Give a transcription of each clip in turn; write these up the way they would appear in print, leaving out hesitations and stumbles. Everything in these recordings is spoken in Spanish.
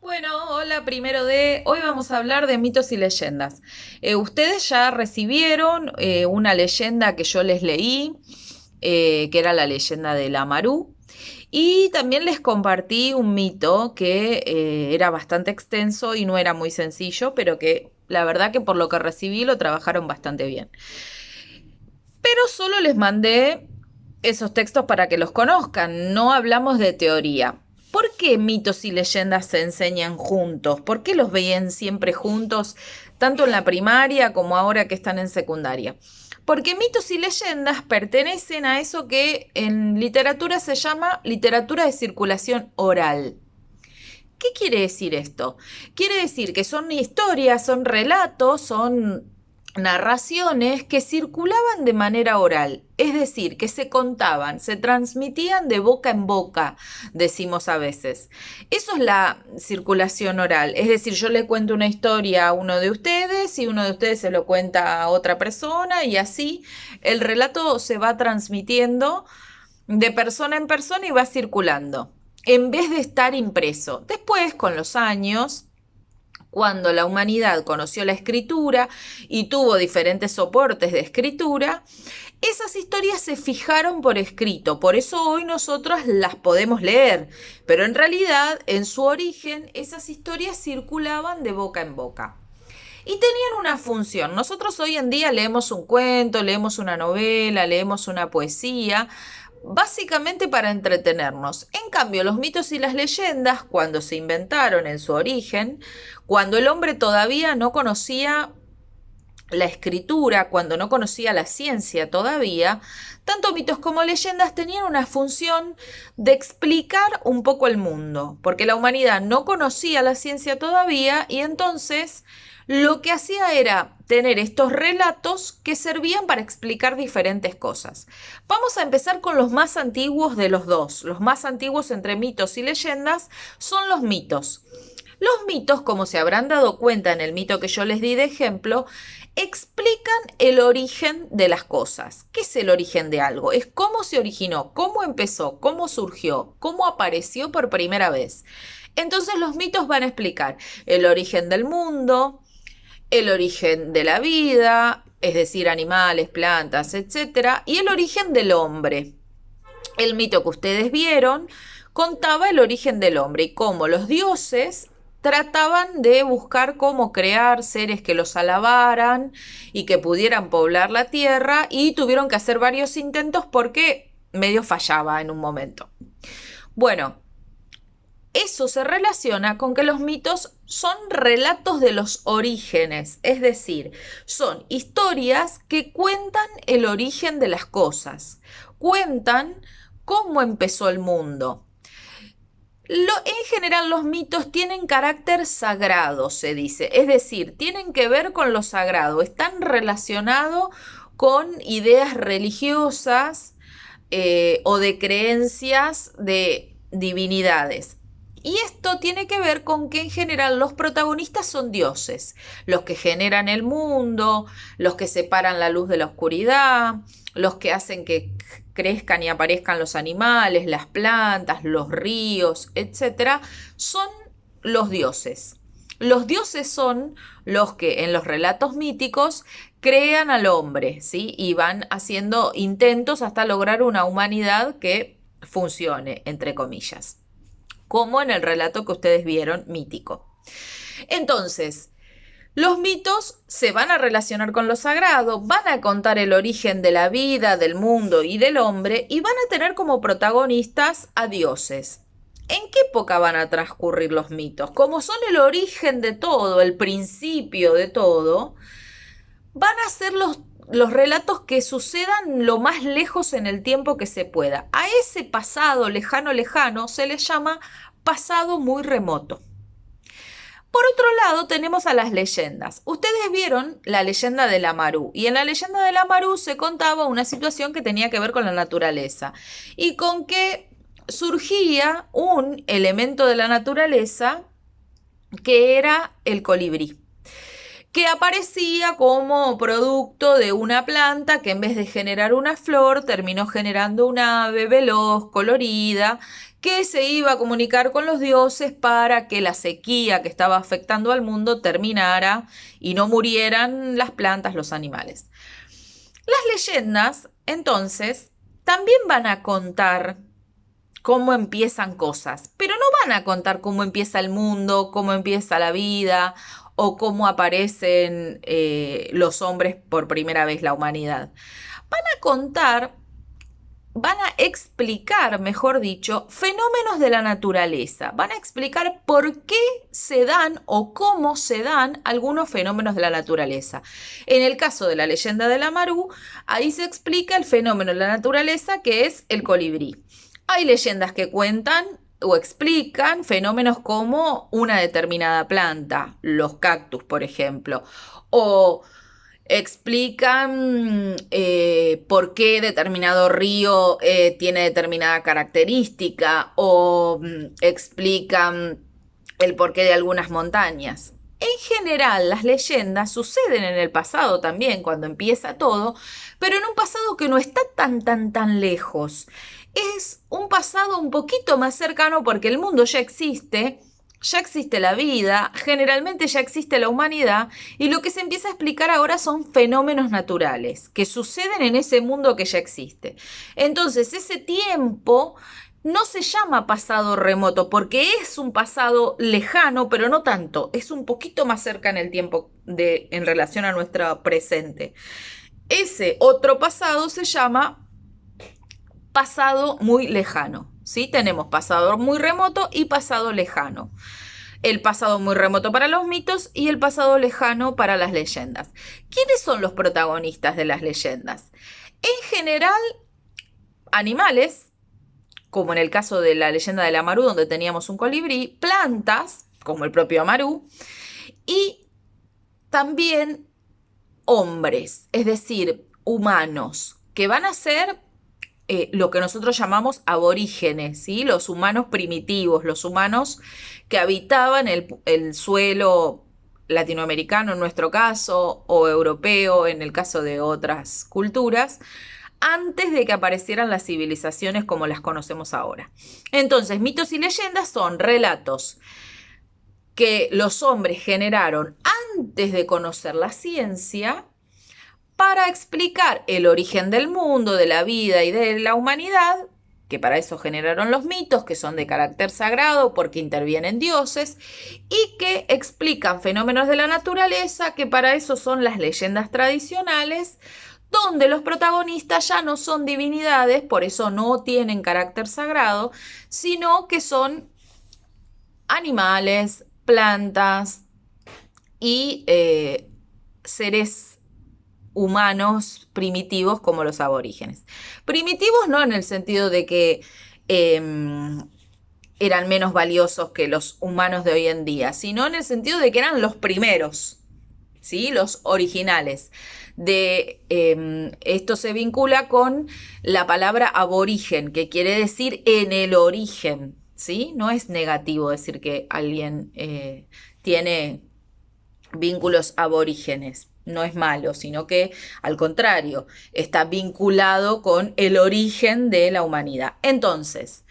Bueno, hola, hoy vamos a hablar de mitos y leyendas. Ustedes ya recibieron una leyenda que yo les leí, que era la leyenda del Amarú, y también les compartí un mito que era bastante extenso y no era muy sencillo, pero que la verdad que por lo que recibí lo trabajaron bastante bien. Pero solo les mandé esos textos para que los conozcan, no hablamos de teoría. ¿Por qué mitos y leyendas se enseñan juntos? ¿Por qué los veían siempre juntos, tanto en la primaria como ahora que están en secundaria? Porque mitos y leyendas pertenecen a eso que en literatura se llama literatura de circulación oral. ¿Qué quiere decir esto? Quiere decir que son historias, son relatos, son narraciones que circulaban de manera oral, es decir, que se contaban, se transmitían de boca en boca, decimos a veces. Eso es la circulación oral, es decir, yo le cuento una historia a uno de ustedes y uno de ustedes se lo cuenta a otra persona y así el relato se va transmitiendo de persona en persona y va circulando, en vez de estar impreso. Después, con los años, cuando la humanidad conoció la escritura y tuvo diferentes soportes de escritura, esas historias se fijaron por escrito, por eso hoy nosotros las podemos leer, pero en realidad, en su origen, esas historias circulaban de boca en boca. Y tenían una función. Nosotros hoy en día leemos un cuento, leemos una novela, leemos una poesía, básicamente para entretenernos. En cambio, los mitos y las leyendas, cuando se inventaron en su origen, cuando el hombre todavía no conocía la escritura, cuando no conocía la ciencia todavía, tanto mitos como leyendas tenían una función de explicar un poco el mundo, porque la humanidad no conocía la ciencia todavía y entonces lo que hacía era tener estos relatos que servían para explicar diferentes cosas. Vamos a empezar con los más antiguos de los dos. Los más antiguos entre mitos y leyendas son los mitos. Los mitos, como se habrán dado cuenta en el mito que yo les di de ejemplo, explican el origen de las cosas. ¿Qué es el origen de algo? Es cómo se originó, cómo empezó, cómo surgió, cómo apareció por primera vez. Entonces los mitos van a explicar el origen del mundo, el origen de la vida, es decir, animales, plantas, etcétera, y el origen del hombre. El mito que ustedes vieron contaba el origen del hombre y cómo los dioses trataban de buscar cómo crear seres que los alabaran y que pudieran poblar la tierra y tuvieron que hacer varios intentos porque medio fallaba en un momento. Bueno, eso se relaciona con que los mitos son relatos de los orígenes, es decir, son historias que cuentan el origen de las cosas, cuentan cómo empezó el mundo. En general los mitos tienen carácter sagrado, se dice, es decir, tienen que ver con lo sagrado, están relacionados con ideas religiosas o de creencias de divinidades. Y esto tiene que ver con que en general los protagonistas son dioses, los que generan el mundo, los que separan la luz de la oscuridad, los que hacen que crezcan y aparezcan los animales, las plantas, los ríos, etcétera, son los dioses. Los dioses son los que en los relatos míticos crean al hombre, ¿sí? Y van haciendo intentos hasta lograr una humanidad que funcione, entre comillas, como en el relato que ustedes vieron mítico. Entonces, los mitos se van a relacionar con lo sagrado, van a contar el origen de la vida, del mundo y del hombre y van a tener como protagonistas a dioses. ¿En qué época van a transcurrir los mitos? Como son el origen de todo, el principio de todo, van a ser los relatos que sucedan lo más lejos en el tiempo que se pueda. A ese pasado lejano, lejano se le llama pasado muy remoto. Por otro lado, tenemos a las leyendas. Ustedes vieron la leyenda del Amarú, y en la leyenda del Amarú se contaba una situación que tenía que ver con la naturaleza y con que surgía un elemento de la naturaleza que era el colibrí, que aparecía como producto de una planta que en vez de generar una flor terminó generando un ave veloz, colorida, que se iba a comunicar con los dioses para que la sequía que estaba afectando al mundo terminara y no murieran las plantas, los animales. Las leyendas, entonces, también van a contar cómo empiezan cosas, pero no van a contar cómo empieza el mundo, cómo empieza la vida o cómo aparecen los hombres por primera vez, la humanidad. Van a explicar, mejor dicho, fenómenos de la naturaleza. Van a explicar por qué se dan o cómo se dan algunos fenómenos de la naturaleza. En el caso de la leyenda de la Marú, ahí se explica el fenómeno de la naturaleza que es el colibrí. Hay leyendas que cuentan o explican fenómenos como una determinada planta, los cactus, por ejemplo, o explican por qué determinado río tiene determinada característica o explican el porqué de algunas montañas. En general, las leyendas suceden en el pasado también, cuando empieza todo, pero en un pasado que no está tan lejos. Es un pasado un poquito más cercano porque el mundo ya existe la vida, generalmente ya existe la humanidad y lo que se empieza a explicar ahora son fenómenos naturales que suceden en ese mundo que ya existe. Entonces, ese tiempo no se llama pasado remoto porque es un pasado lejano, pero no tanto, es un poquito más cerca en el tiempo en relación a nuestro presente. Ese otro pasado se llama pasado muy lejano. ¿Sí? Tenemos pasado muy remoto y pasado lejano. El pasado muy remoto para los mitos y el pasado lejano para las leyendas. ¿Quiénes son los protagonistas de las leyendas? En general, animales, como en el caso de la leyenda del Amarú, donde teníamos un colibrí, plantas, como el propio Amarú, y también hombres, es decir, humanos, que van a ser lo que nosotros llamamos aborígenes, ¿sí? Los humanos primitivos, los humanos que habitaban el suelo latinoamericano en nuestro caso, o europeo en el caso de otras culturas, antes de que aparecieran las civilizaciones como las conocemos ahora. Entonces, mitos y leyendas son relatos que los hombres generaron antes de conocer la ciencia, para explicar el origen del mundo, de la vida y de la humanidad, que para eso generaron los mitos, que son de carácter sagrado porque intervienen dioses, y que explican fenómenos de la naturaleza, que para eso son las leyendas tradicionales, donde los protagonistas ya no son divinidades, por eso no tienen carácter sagrado, sino que son animales, plantas y seres humanos primitivos como los aborígenes. Primitivos no en el sentido de que eran menos valiosos que los humanos de hoy en día, sino en el sentido de que eran los primeros, ¿sí? Los originales. Esto se vincula con la palabra aborigen, que quiere decir en el origen, ¿sí? No es negativo decir que alguien tiene vínculos aborígenes. No es malo, sino que al contrario, está vinculado con el origen de la humanidad. Entonces,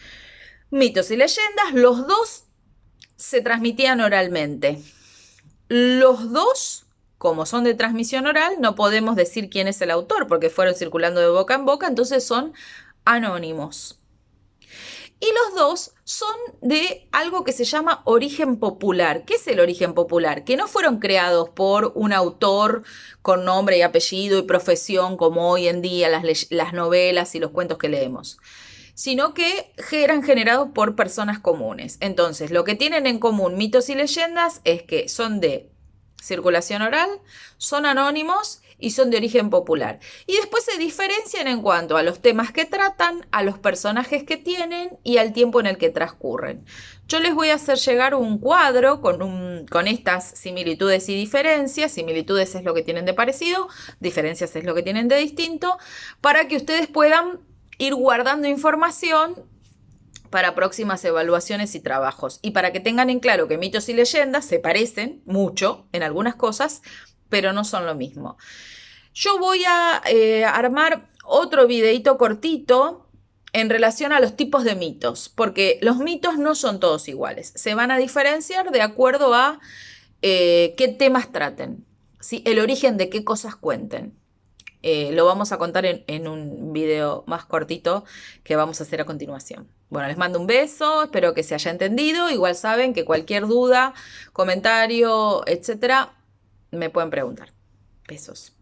mitos y leyendas, los dos se transmitían oralmente. Los dos, como son de transmisión oral, no podemos decir quién es el autor porque fueron circulando de boca en boca, entonces son anónimos. Y los dos son de algo que se llama origen popular. ¿Qué es el origen popular? Que no fueron creados por un autor con nombre y apellido y profesión como hoy en día las novelas y los cuentos que leemos, sino que eran generados por personas comunes. Entonces, lo que tienen en común mitos y leyendas es que son de circulación oral, son anónimos y son de origen popular. Y después se diferencian en cuanto a los temas que tratan, a los personajes que tienen y al tiempo en el que transcurren. Yo les voy a hacer llegar un cuadro con estas similitudes y diferencias. Similitudes es lo que tienen de parecido, diferencias es lo que tienen de distinto, para que ustedes puedan ir guardando información para próximas evaluaciones y trabajos. Y para que tengan en claro que mitos y leyendas se parecen mucho en algunas cosas, pero no son lo mismo. Yo voy a armar otro videito cortito en relación a los tipos de mitos, porque los mitos no son todos iguales, se van a diferenciar de acuerdo a qué temas traten, ¿sí? El origen de qué cosas cuenten. Lo vamos a contar en un video más cortito que vamos a hacer a continuación. Bueno, les mando un beso, espero que se haya entendido. Igual saben que cualquier duda, comentario, etcétera, me pueden preguntar. Besos.